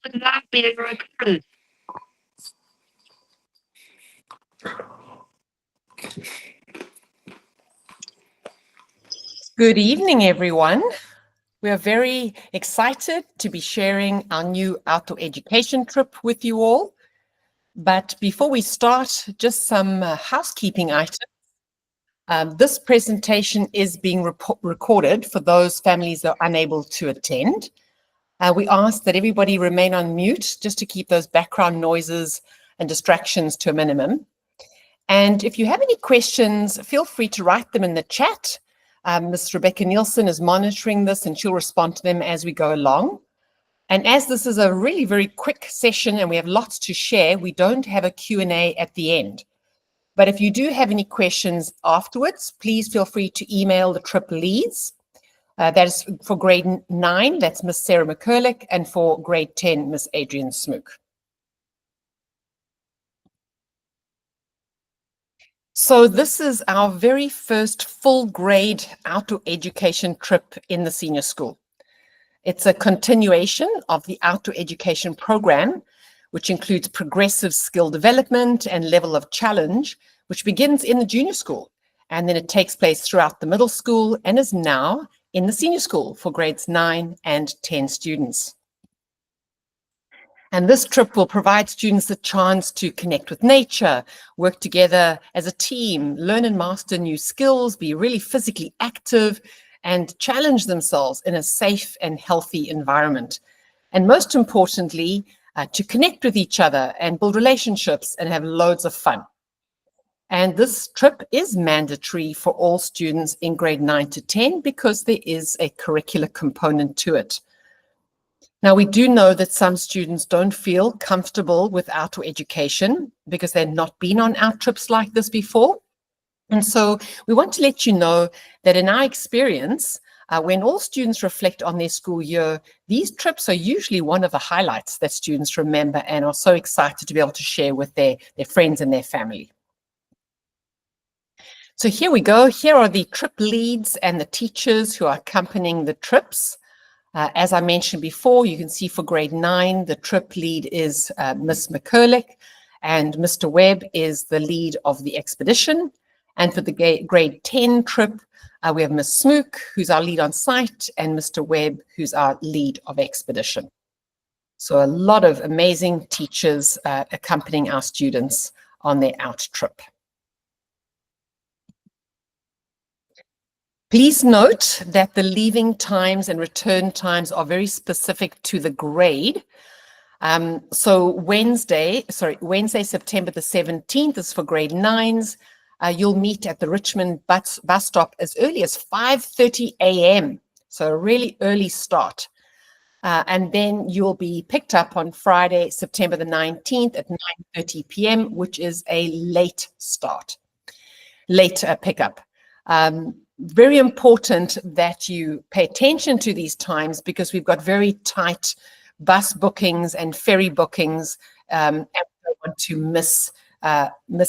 would not be recorded. Good evening, everyone. We are very excited to be sharing our new outdoor education trip with you all. But before we start, just some housekeeping items. This presentation is being recorded for those families that are unable to attend. We ask that everybody remain on mute just to keep those background noises and distractions to a minimum. And if you have any questions, feel free to write them in the chat. Ms. Rebecca Nielsen is monitoring this and she'll respond to them as we go along. And as this is a really very quick session and we have lots to share, we don't have a Q&A at the end. But if you do have any questions afterwards, please feel free to email the trip leads. That is for grade 9, that's Miss Sarah McCurlick, and for grade 10, Miss Adrienne Smook. So this is our very first full grade outdoor education trip in the senior school. It's a continuation of the outdoor education program, which includes progressive skill development and level of challenge, which begins in the junior school. And then it takes place throughout the middle school and is now in the senior school for grades 9 and 10 students. And this trip will provide students the chance to connect with nature, work together as a team, learn and master new skills, be really physically active, and challenge themselves in a safe and healthy environment. And most importantly, to connect with each other and build relationships and have loads of fun. And this trip is mandatory for all students in grade 9 to 10 because there is a curricular component to it. Now, we do know that some students don't feel comfortable with outdoor education because they've not been on out trips like this before. And so we want to let you know that in our experience, when all students reflect on their school year, these trips are usually one of the highlights that students remember and are so excited to be able to share with their friends and their family. So here we go. Here are the trip leads and the teachers who are accompanying the trips. As I mentioned before, you can see for grade 9, the trip lead is Miss McCurlick, and Mr. Webb is the lead of the expedition. And for the grade 10 trip, we have Miss Smook, who's our lead on site, and Mr. Webb, who's our lead of expedition. So a lot of amazing teachers accompanying our students on their out trip. Please note that the leaving times and return times are very specific to the grade. So Wednesday, September the 17th is for grade 9s. You'll meet at the Richmond bus stop as early as 5:30 a.m. So a really early start. And then you'll be picked up on Friday, September the 19th at 9:30 p.m., which is a late start, late pickup. Very important that you pay attention to these times because we've got very tight bus bookings and ferry bookings, and we don't want to miss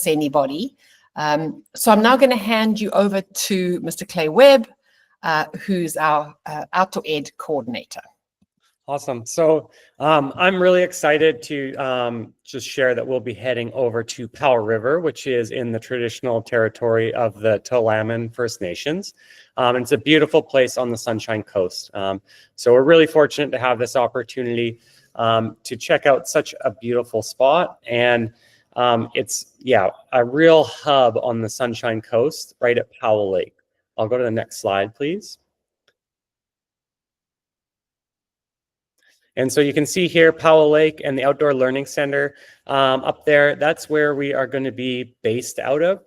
anybody. So I'm now going to hand you over to Mr. Clay Webb, who's our outdoor ed coordinator. Awesome. So I'm really excited to just share that we'll be heading over to Powell River, which is in the traditional territory of the Tla'amin First Nations. It's a beautiful place on the Sunshine Coast. So we're really fortunate to have this opportunity to check out such a beautiful spot. And it's, a real hub on the Sunshine Coast right at Powell Lake. I'll go to the next slide, please. And so you can see here Powell Lake and the Outdoor Learning Center up there. That's where we are going to be based out of.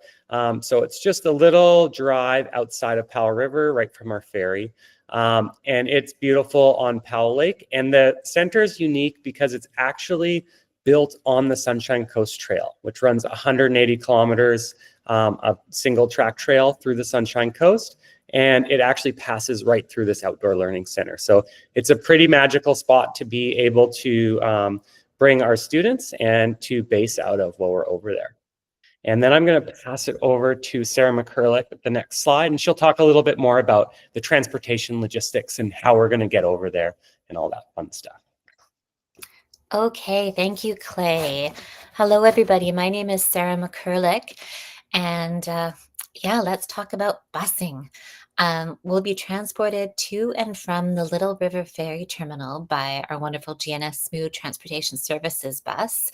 So it's just a little drive outside of Powell River, right from our ferry. And it's beautiful on Powell Lake. And the center is unique because it's actually built on the Sunshine Coast Trail, which runs 180 kilometers of single track trail through the Sunshine Coast. And it actually passes right through this outdoor learning center. So it's a pretty magical spot to be able to bring our students and to base out of while we're over there. And then I'm going to pass it over to Sarah McCurlick at the next slide, and she'll talk a little bit more about the transportation logistics and how we're going to get over there and all that fun stuff. Okay, thank you, Clay. Hello, everybody. My name is Sarah McCurlick, and yeah, let's talk about busing. We'll be transported to and from the Little River Ferry Terminal by our wonderful GNS Smooth Transportation Services bus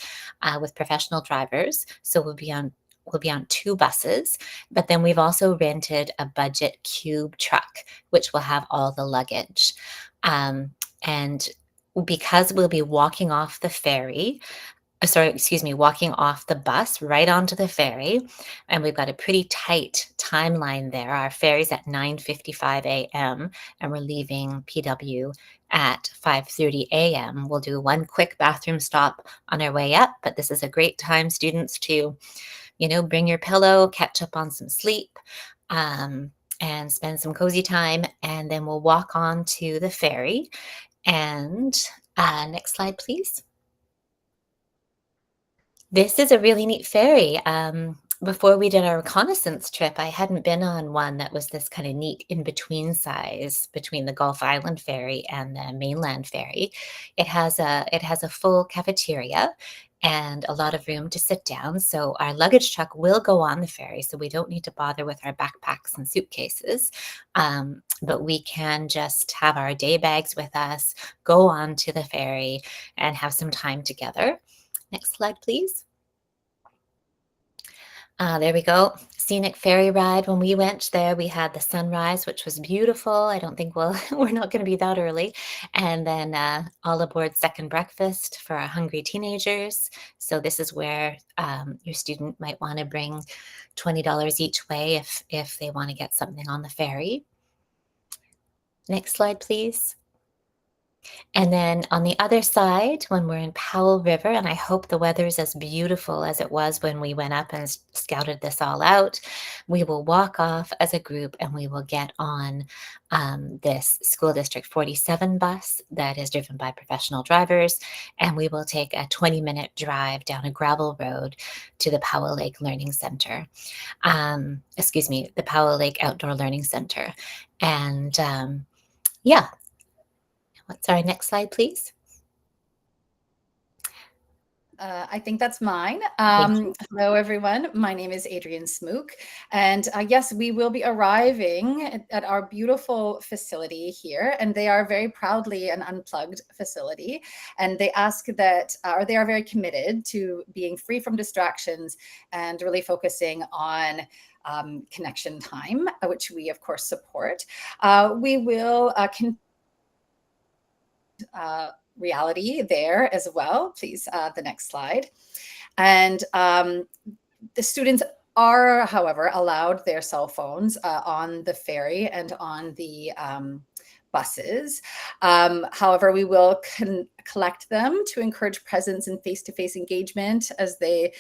with professional drivers. So we'll be on two buses, but then we've also rented a budget cube truck, which will have all the luggage. And because we'll be walking off the ferry, sorry, excuse me, walking off the bus right onto the ferry, and we've got a pretty tight timeline there. Our ferry's at 9:55 a.m. and we're leaving PW at 5:30 a.m. We'll do one quick bathroom stop on our way up, but this is a great time, students, to, bring your pillow, catch up on some sleep, and spend some cozy time, and then we'll walk on to the ferry. And next slide, please. This is a really neat ferry. Before we did our reconnaissance trip, I hadn't been on one that was this kind of neat in between size between the Gulf Island ferry and the mainland ferry. It has a full cafeteria and a lot of room to sit down. So our luggage truck will go on the ferry, so we don't need to bother with our backpacks and suitcases. But we can just have our day bags with us, go on to the ferry, and have some time together. Next slide, please. There we go. Scenic ferry ride. When we went there, we had the sunrise, which was beautiful. I don't think we're not going to be that early. And then all aboard second breakfast for our hungry teenagers. So this is where your student might want to bring $20 each way if they want to get something on the ferry. Next slide, please. And then on the other side, when we're in Powell River, and I hope the weather is as beautiful as it was when we went up and scouted this all out, we will walk off as a group and we will get on this School District 47 bus that is driven by professional drivers. And we will take a 20-minute drive down a gravel road to the Powell Lake Learning Center. The Powell Lake Outdoor Learning Center. And yeah. Sorry, next slide, please. I think that's mine. Thank you. Hello, everyone. My name is Adrienne Smook. And yes, we will be arriving at our beautiful facility here. And they are very proudly an unplugged facility. And they ask that, or they are very committed to being free from distractions and really focusing on connection time, which we, of course, support. We will reality there as well. Please, the next slide. And the students are, however, allowed their cell phones on the ferry and on the buses. However, we will collect them to encourage presence and face-to-face engagement as they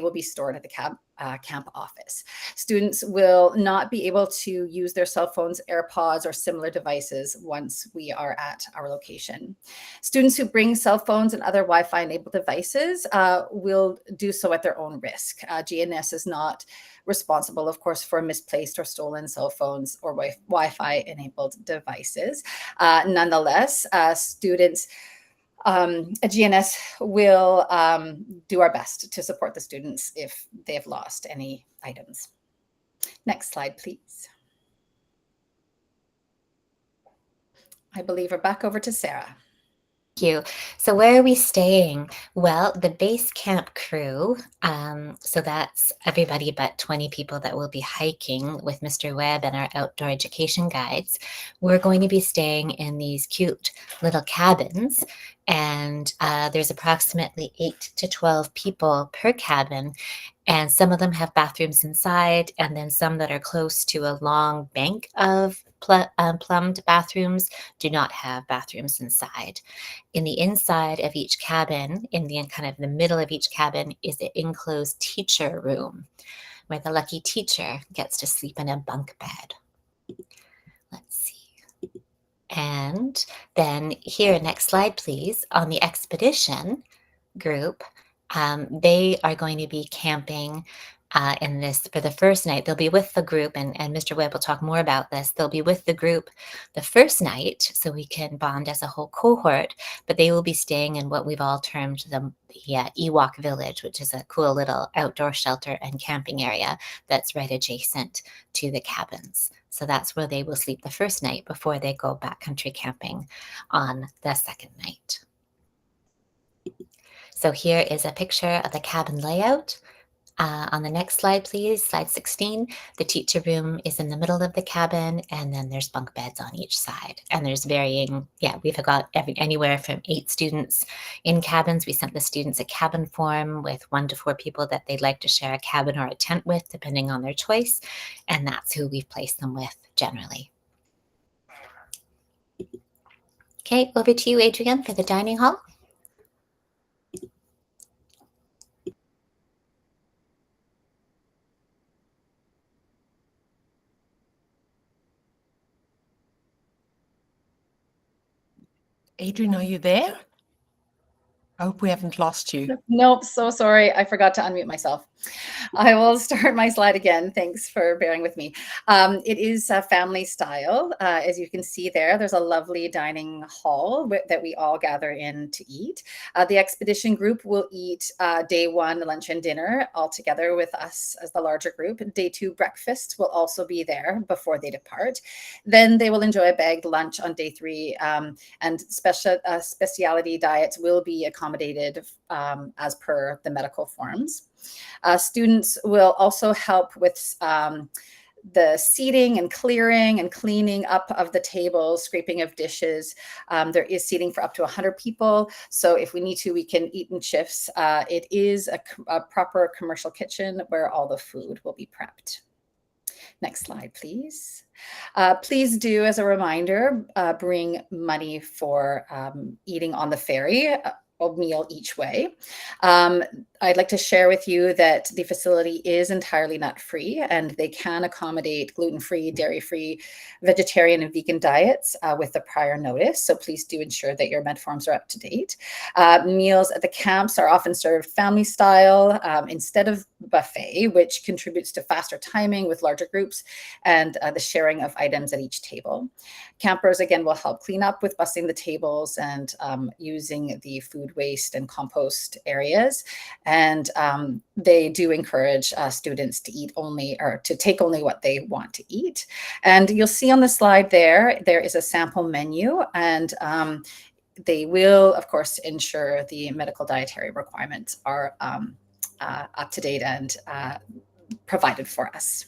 will be stored at the camp office. Students will not be able to use their cell phones, AirPods, or similar devices once we are at our location. Students who bring cell phones and other Wi-Fi enabled devices will do so at their own risk. GNS is not responsible, of course, for misplaced or stolen cell phones or Wi-Fi enabled devices. Nonetheless, students at GNS will do our best to support the students if they have lost any items. Next slide, please. I believe we're back over to Sarah. Thank you. So where are we staying? Well, the base camp crew, so that's everybody but 20 people that will be hiking with Mr. Webb and our outdoor education guides. We're going to be staying in these cute little cabins, and there's approximately 8 to 12 people per cabin. And some of them have bathrooms inside, and then some that are close to a long bank of plumbed bathrooms do not have bathrooms inside. In the inside of each cabin, in the kind of the middle of each cabin, is the enclosed teacher room, where the lucky teacher gets to sleep in a bunk bed. Let's see. And then here, next slide, please. On the expedition group, they are going to be camping in this for the first night. They'll be with the group, and Mr. Webb will talk more about this. They'll be with the group the first night so we can bond as a whole cohort, but they will be staying in what we've all termed the Ewok Village, which is a cool little outdoor shelter and camping area that's right adjacent to the cabins. So that's where they will sleep the first night before they go backcountry camping on the second night. So here is a picture of the cabin layout. On the next slide, please, slide 16, the teacher room is in the middle of the cabin, and then there's bunk beds on each side. And there's varying, we've got anywhere from 8 students in cabins. We sent the students a cabin form with 1 to 4 people that they'd like to share a cabin or a tent with, depending on their choice. And that's who we've placed them with generally. Okay, over to you, Adrienne, for the dining hall. Adrienne, are you there? I hope we haven't lost you. Nope, so sorry. I forgot to unmute myself. I will start my slide again. Thanks for bearing with me. It is family style. As you can see there, there's a lovely dining hall that we all gather in to eat. The expedition group will eat day 1 lunch and dinner all together with us as the larger group. Day 2 breakfast will also be there before they depart. Then they will enjoy a bagged lunch on day 3, and specialty diets will be accommodated as per the medical forms. Students will also help with the seating and clearing and cleaning up of the tables, scraping of dishes. There is seating for up to 100 people. So if we need to, we can eat in shifts. It is a proper commercial kitchen where all the food will be prepped. Next slide, please. Please do, as a reminder, bring money for eating on the ferry, a meal each way. I'd like to share with you that the facility is entirely nut-free, and they can accommodate gluten-free, dairy-free, vegetarian, and vegan diets with the prior notice. So please do ensure that your med forms are up to date. Meals at the camps are often served family style instead of buffet, which contributes to faster timing with larger groups and the sharing of items at each table. Campers, again, will help clean up with bussing the tables and using the food waste and compost areas. And they do encourage students to eat only, or to take only what they want to eat. And you'll see on the slide there is a sample menu, and they will, of course, ensure the medical dietary requirements are up to date and provided for us.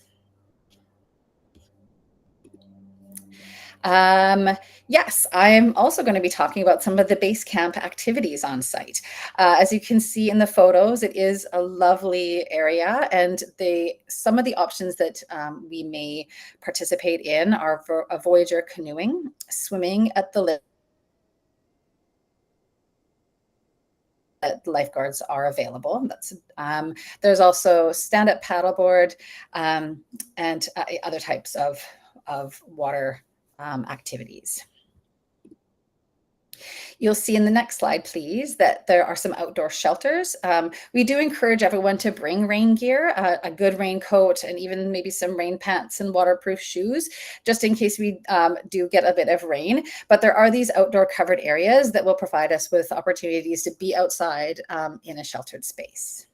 Yes, I'm also going to be talking about some of the base camp activities on site. As you can see in the photos, it is a lovely area, and some of the options that we may participate in are for a Voyager canoeing, swimming at the lifeguards are available. There's also stand-up paddleboard and other types of water activities. You'll see in the next slide, please, that there are some outdoor shelters. We do encourage everyone to bring rain gear, a good raincoat, and even maybe some rain pants and waterproof shoes, just in case we do get a bit of rain. But there are these outdoor covered areas that will provide us with opportunities to be outside in a sheltered space.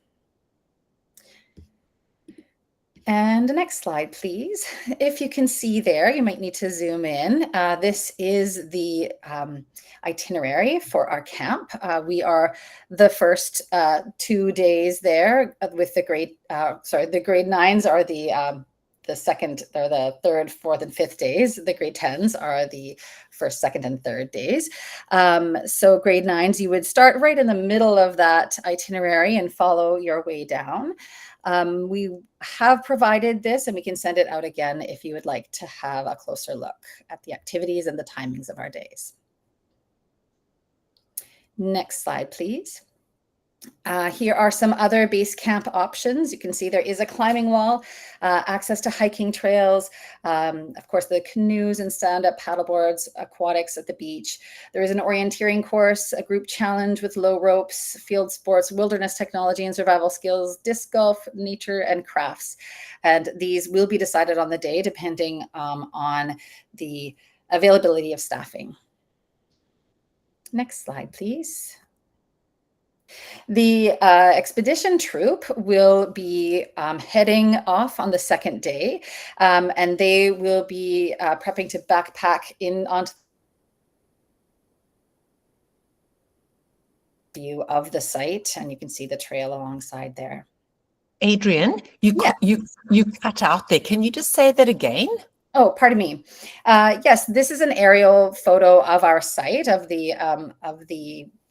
And the next slide, please. If you can see there, you might need to zoom in. This is the itinerary for our camp. We are the first 2 days there with the grade 9s are the second, or the third, fourth, and fifth days. The grade 10s are the first, second, and third days. So grade 9s, you would start right in the middle of that itinerary and follow your way down. We have provided this, and we can send it out again if you would like to have a closer look at the activities and the timings of our days. Next slide, please. Here are some other base camp options. You can see there is a climbing wall, access to hiking trails, of course, the canoes and stand-up paddleboards, aquatics at the beach. There is an orienteering course, a group challenge with low ropes, field sports, wilderness technology and survival skills, disc golf, nature, and crafts. And these will be decided on the day depending on the availability of staffing. Next slide, please. The expedition troop will be heading off on the second day, and they will be prepping to backpack in onto the view of the site, and you can see the trail alongside there. Adrian, you cut out there. Can you just say that again? Oh, pardon me. Yes, this is an aerial photo of our site, of the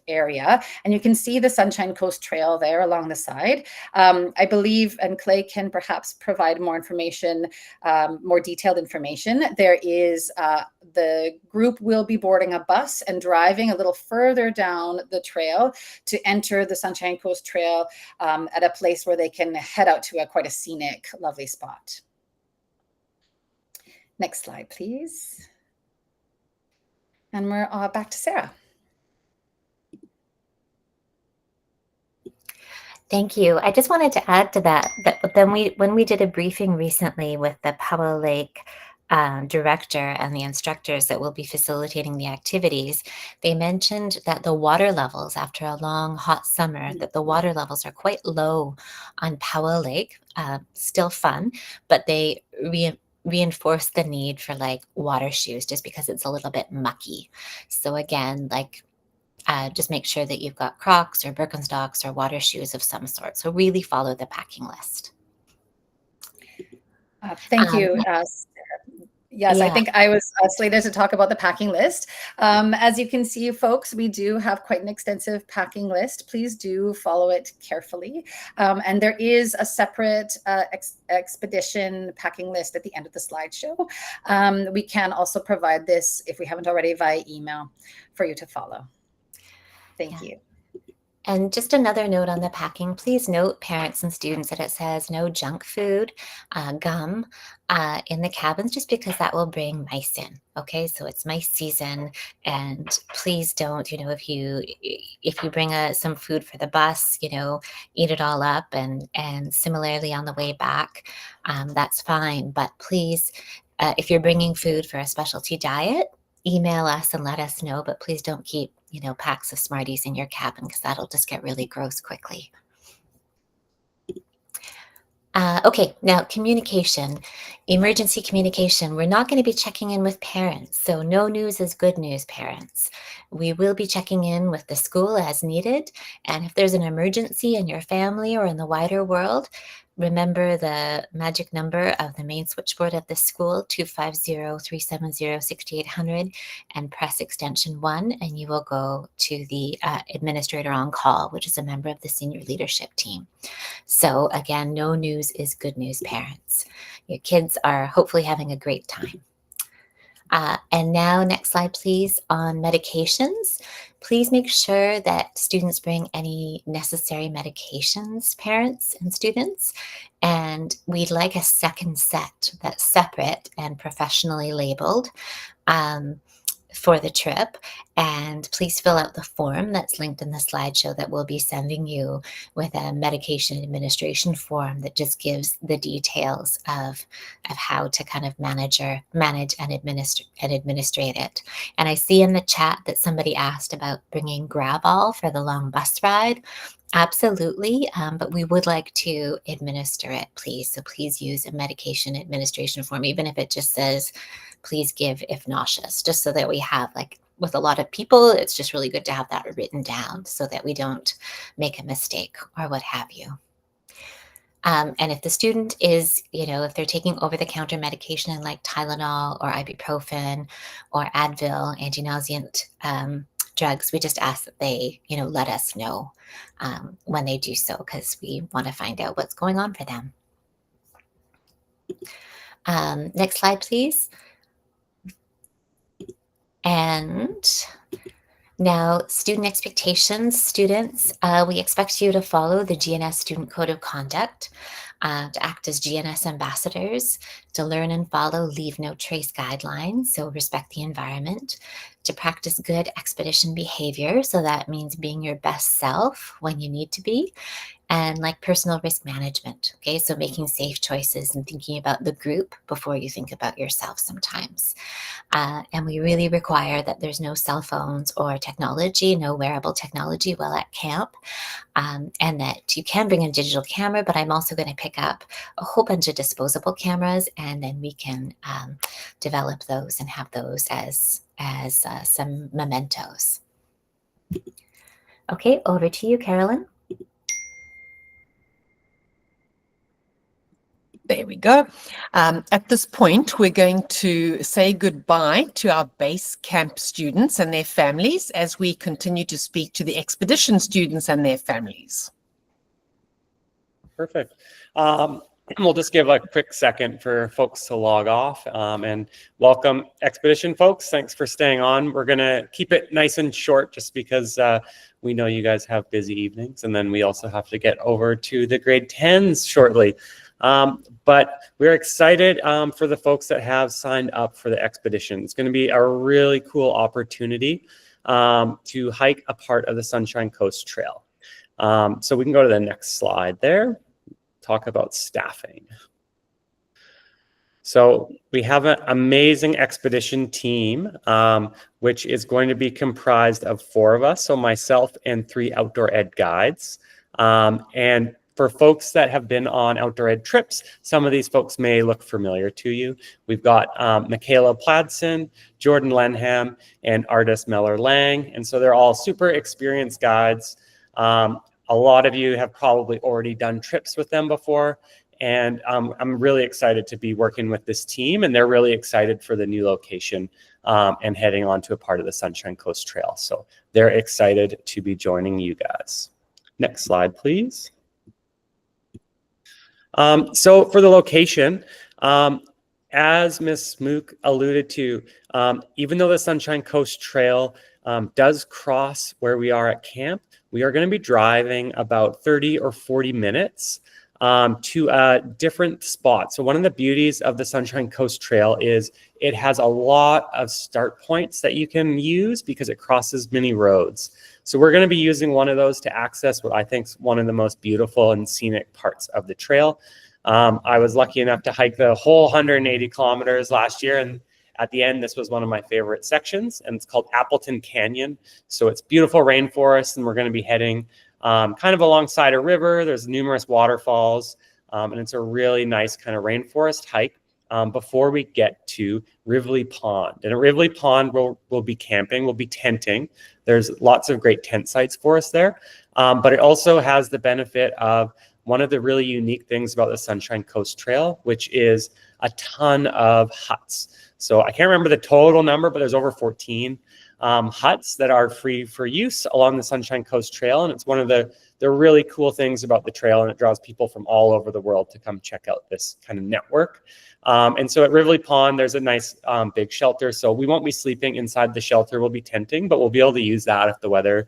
area, and you can see the Sunshine Coast Trail there along the side. I believe, and Clay can perhaps provide more information, more detailed information. There is, the group will be boarding a bus and driving a little further down the trail to enter the Sunshine Coast Trail at a place where they can head out to quite a scenic, lovely spot. Next slide, please. And we're back to Sarah. Thank you. I just wanted to add to that then when we did a briefing recently with the Powell Lake director and the instructors that will be facilitating the activities, they mentioned that the water levels after a long hot summer, that the water levels are quite low on Powell Lake. Still fun, but they reinforce the need for like water shoes just because it's a little bit mucky. So again, like just make sure that you've got Crocs or Birkenstocks or water shoes of some sort. So really follow the packing list. Thank you, Sarah. Yes, Yeah. I think I was slated to talk about the packing list. As you can see, folks, we do have quite an extensive packing list. Please do follow it carefully. And there is a separate expedition packing list at the end of the slideshow. We can also provide this, if we haven't already, via email for you to follow. Thank you. And just another note on the packing, please note, parents and students, that it says no junk food, gum in the cabins, just because that will bring mice in. Okay, so it's mice season, and please don't, if you bring some food for the bus, eat it all up, and similarly on the way back, that's fine. But please, if you're bringing food for a specialty diet, email us and let us know, but please don't keep packs of Smarties in your cabin, because that'll just get really gross quickly. Okay, now communication, emergency communication. We're not going to be checking in with parents, so no news is good news, parents. We will be checking in with the school as needed, and if there's an emergency in your family or in the wider world, remember the magic number of the main switchboard at the school, 250-370-6800, and press extension 1, and you will go to the administrator on call, which is a member of the senior leadership team. So again, no news is good news, parents. Your kids are hopefully having a great time. And now, next slide, please, on medications. Please make sure that students bring any necessary medications, parents and students. And we'd like a second set that's separate and professionally labeled for the trip. And please fill out the form that's linked in the slideshow that we'll be sending you, with a medication administration form that just gives the details of how to kind of manage and administrate it. And I see in the chat that somebody asked about bringing Gravol for the long bus ride. Absolutely, but we would like to administer it, please. So please use a medication administration form, even if it just says, please give if nauseous, just so that we have, like with a lot of people, it's just really good to have that written down so that we don't make a mistake or what have you. And if the student is, if they're taking over-the-counter medication like Tylenol or ibuprofen or Advil, anti-nauseant drugs, we just ask that they, let us know when they do so, because we want to find out what's going on for them. Next slide, please. And Now, student expectations, students, we expect you to follow the GNS Student Code of Conduct, to act as GNS ambassadors, to learn and follow Leave No Trace guidelines, so respect the environment, to practice good expedition behavior, so that means being your best self when you need to be, and like personal risk management. Okay, so making safe choices and thinking about the group before you think about yourself sometimes. And we really require that there's no cell phones or technology, no wearable technology while at camp, and that you can bring a digital camera, but I'm also going to pick up a whole bunch of disposable cameras, and then we can develop those and have those as some mementos. Okay, over to you, Carolyn. There we go. At this point, we're going to say goodbye to our base camp students and their families as we continue to speak to the expedition students and their families. Perfect. We'll just give a quick second for folks to log off, and welcome expedition folks. Thanks for staying on. We're going to keep it nice and short just because we know you guys have busy evenings, and then we also have to get over to the grade 10s shortly. But we're excited for the folks that have signed up for the expedition. It's going to be a really cool opportunity to hike a part of the Sunshine Coast Trail. So we can go to the next slide there. Talk about staffing. So we have an amazing expedition team, which is going to be comprised of 4 of us. So myself and 3 outdoor ed guides. And for folks that have been on outdoor ed trips, some of these folks may look familiar to you. We've got Michaela Pladson, Jordan Lenham, and Artis Meller-Lang. And so they're all super experienced guides. A lot of you have probably already done trips with them before. And I'm really excited to be working with this team, and they're really excited for the new location and heading on to a part of the Sunshine Coast Trail. So they're excited to be joining you guys. Next slide, please. So for the location, as Ms. Smook alluded to, even though the Sunshine Coast Trail does cross where we are at camp, we are going to be driving about 30 or 40 minutes to a different spot. So one of the beauties of the Sunshine Coast Trail is it has a lot of start points that you can use because it crosses many roads. So we're going to be using one of those to access what I think is one of the most beautiful and scenic parts of the trail. I was lucky enough to hike the whole 180 kilometers last year, and at the end, this was one of my favorite sections, and it's called Appleton Canyon. So it's beautiful rainforest, and we're going to be heading kind of alongside a river. There's numerous waterfalls, and it's a really nice kind of rainforest hike before we get to Rivoli Pond. And at Rivoli Pond, we'll be camping, we'll be tenting. There's lots of great tent sites for us there, but it also has the benefit of one of the really unique things about the Sunshine Coast Trail, which is a ton of huts. So I can't remember the total number, but there's over 14 huts that are free for use along the Sunshine Coast Trail. And it's one of the really cool things about the trail, and it draws people from all over the world to come check out this kind of network. And so at Rivoli Pond, there's a nice big shelter. So we won't be sleeping inside the shelter. We'll be tenting, but we'll be able to use that if the weather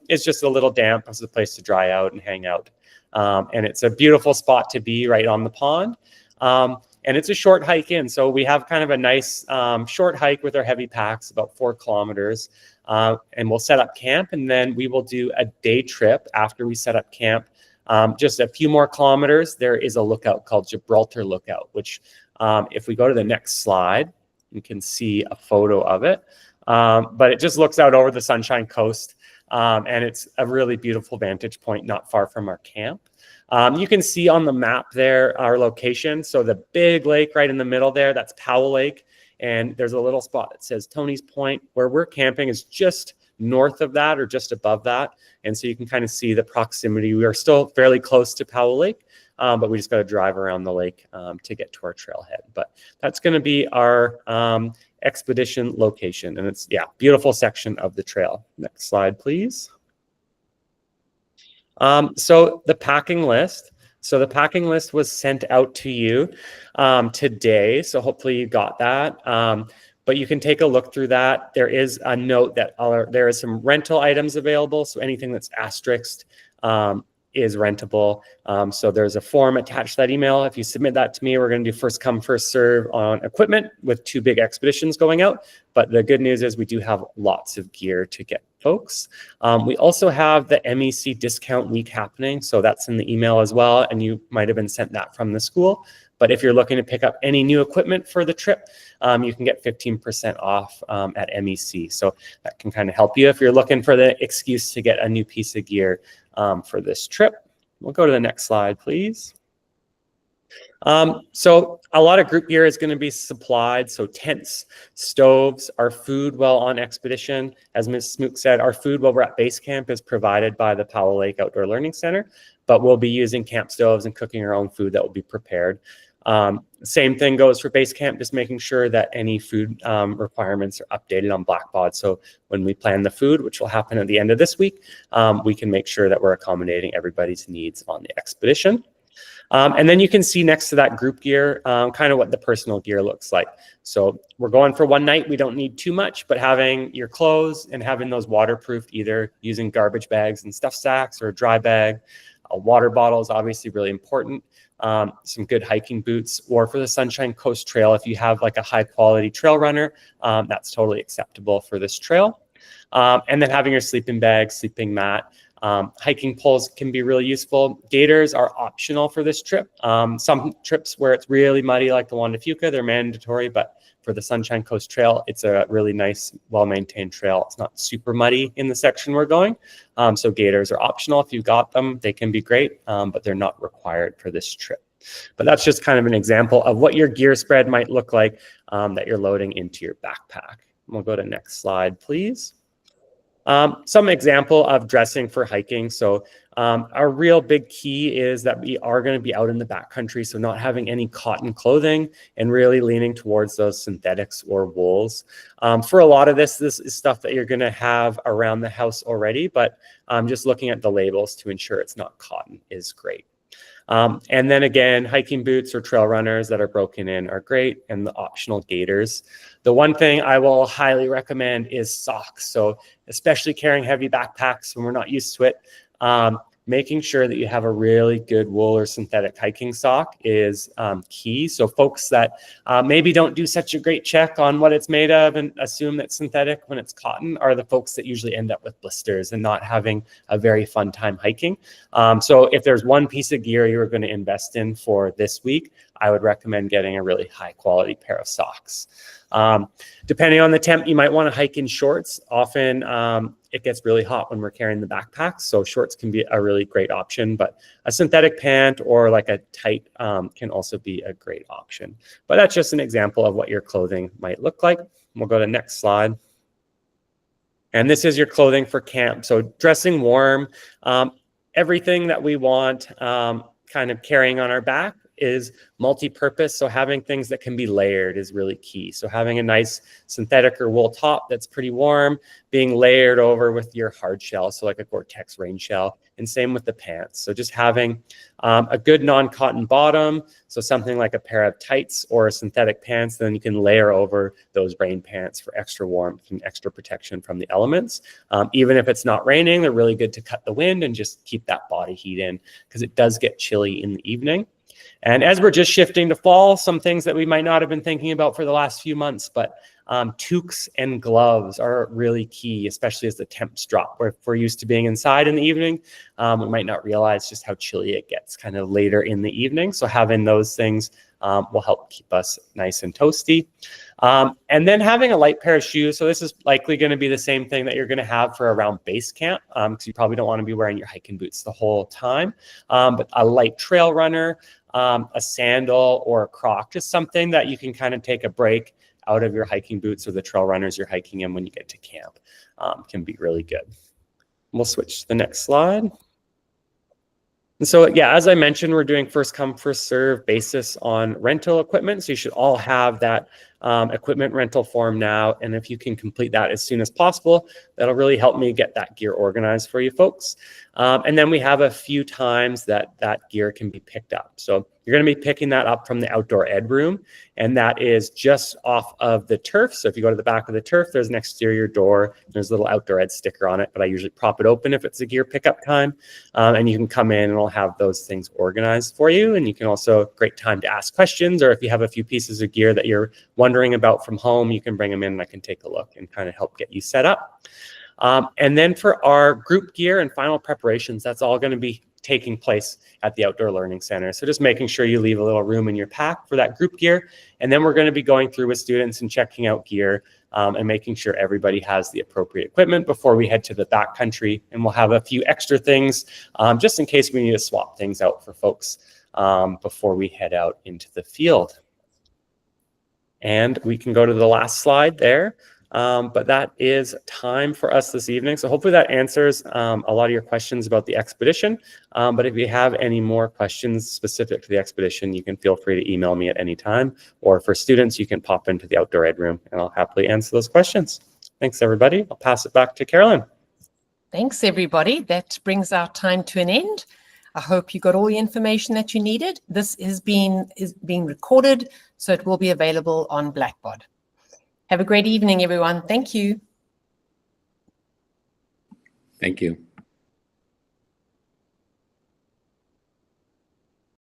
is just a little damp as a place to dry out and hang out. And it's a beautiful spot to be right on the pond. And it's a short hike in. So we have kind of a nice short hike with our heavy packs, about 4 kilometers. And we'll set up camp, and then we will do a day trip after we set up camp. Just a few more kilometers, there is a lookout called Gibraltar Lookout, which if we go to the next slide, you can see a photo of it. But it just looks out over the Sunshine Coast. And it's a really beautiful vantage point not far from our camp. You can see on the map there our location. So the big lake right in the middle there, that's Powell Lake. And there's a little spot that says Tony's Point. Where we're camping is just north of that or just above that. And so you can kind of see the proximity. We are still fairly close to Powell Lake, but we just got to drive around the lake to get to our trailhead. But that's going to be our expedition location. And it's, beautiful section of the trail. Next slide, please. So the packing list. So the packing list was sent out to you today. So hopefully you got that. but you can take a look through that. There is a note that there is some rental items available. So anything that's asterisked is rentable. So there's a form attached to that email. If you submit that to me, we're going to do first come, first serve on equipment with 2 big expeditions going out. But the good news is we do have lots of gear to get folks. We also have the MEC discount week happening. So that's in the email as well. And you might have been sent that from the school. But if you're looking to pick up any new equipment for the trip, you can get 15% off at MEC. So that can kind of help you if you're looking for the excuse to get a new piece of gear for this trip. We'll go to the next slide, please. So a lot of group gear is going to be supplied. So tents, stoves, our food while on expedition. As Ms. Smook said, our food while we're at base camp is provided by the Powell Lake Outdoor Learning Center, but we'll be using camp stoves and cooking our own food that will be prepared. Same thing goes for base camp, just making sure that any food requirements are updated on Blackbaud. So when we plan the food, which will happen at the end of this week, we can make sure that we're accommodating everybody's needs on the expedition. And then you can see next to that group gear, kind of what the personal gear looks like. So we're going for one night. We don't need too much, but having your clothes and having those waterproofed, either using garbage bags and stuff sacks or a dry bag. A water bottle is obviously really important. Some good hiking boots, or for the Sunshine Coast Trail, if you have like a high quality trail runner, that's totally acceptable for this trail. And then having your sleeping bag, sleeping mat. Hiking poles can be really useful. Gaiters are optional for this trip. Some trips where it's really muddy, like the Juan de Fuca, they're mandatory, but for the Sunshine Coast Trail, it's a really nice, well-maintained trail. It's not super muddy in the section we're going. So gaiters are optional. If you've got them, they can be great, but they're not required for this trip. But that's just kind of an example of what your gear spread might look like that you're loading into your backpack. We'll go to next slide, please. Some example of dressing for hiking. So our real big key is that we are going to be out in the backcountry, so not having any cotton clothing and really leaning towards those synthetics or wools. For a lot of this is stuff that you're going to have around the house already, but just looking at the labels to ensure it's not cotton is great. And then again, hiking boots or trail runners that are broken in are great, and the optional gaiters. The one thing I will highly recommend is socks. So especially carrying heavy backpacks when we're not used to it, making sure that you have a really good wool or synthetic hiking sock is key. So folks that maybe don't do such a great check on what it's made of and assume that synthetic when it's cotton are the folks that usually end up with blisters and not having a very fun time hiking. So if there's one piece of gear you're going to invest in for this week, I would recommend getting a really high quality pair of socks. Depending on the temp, you might want to hike in shorts. Often it gets really hot when we're carrying the backpacks, so shorts can be a really great option, but a synthetic pant or like a tight can also be a great option. But that's just an example of what your clothing might look like. We'll go to the next slide. And this is your clothing for camp. So dressing warm, everything that we want kind of carrying on our back is multi-purpose. So having things that can be layered is really key. So having a nice synthetic or wool top that's pretty warm, being layered over with your hard shell, so like a Gore-Tex rain shell, and same with the pants. So just having a good non-cotton bottom, so something like a pair of tights or synthetic pants, then you can layer over those rain pants for extra warmth and extra protection from the elements. Even if it's not raining, they're really good to cut the wind and just keep that body heat in, because it does get chilly in the evening. And as we're just shifting to fall, some things that we might not have been thinking about for the last few months, but toques and gloves are really key, especially as the temps drop. If we're used to being inside in the evening, we might not realize just how chilly it gets kind of later in the evening. So having those things will help keep us nice and toasty. And then having a light pair of shoes. So this is likely going to be the same thing that you're going to have for around base camp, because you probably don't want to be wearing your hiking boots the whole time. But a light trail runner, a sandal or a croc, just something that you can kind of take a break out of your hiking boots or the trail runners you're hiking in when you get to camp, can be really good. We'll switch to the next slide. And so, yeah, as I mentioned, we're doing first come, first serve basis on rental equipment. So you should all have that equipment rental form now. And if you can complete that as soon as possible, that'll really help me get that gear organized for you folks. And then we have a few times that gear can be picked up. So you're going to be picking that up from the outdoor ed room, and that is just off of the turf. So if you go to the back of the turf, there's an exterior door. There's a little outdoor ed sticker on it, but I usually prop it open if it's a gear pickup time. And you can come in and I'll have those things organized for you. And you can also, great time to ask questions, or if you have a few pieces of gear that you're wondering about from home, you can bring them in and I can take a look and kind of help get you set up. And then for our group gear and final preparations, that's all going to be taking place at the Outdoor Learning Center. So just making sure you leave a little room in your pack for that group gear. And then we're going to be going through with students and checking out gear and making sure everybody has the appropriate equipment before we head to the backcountry. And we'll have a few extra things just in case we need to swap things out for folks before we head out into the field. And we can go to the last slide there. But that is time for us this evening. So hopefully that answers a lot of your questions about the expedition. But if you have any more questions specific to the expedition, you can feel free to email me at any time. Or for students, you can pop into the outdoor ed room and I'll happily answer those questions. Thanks, everybody. I'll pass it back to Carolyn. Thanks, everybody. That brings our time to an end. I hope you got all the information that you needed. This is being recorded, so it will be available on Blackboard. Have a great evening, everyone. Thank you. Thank you.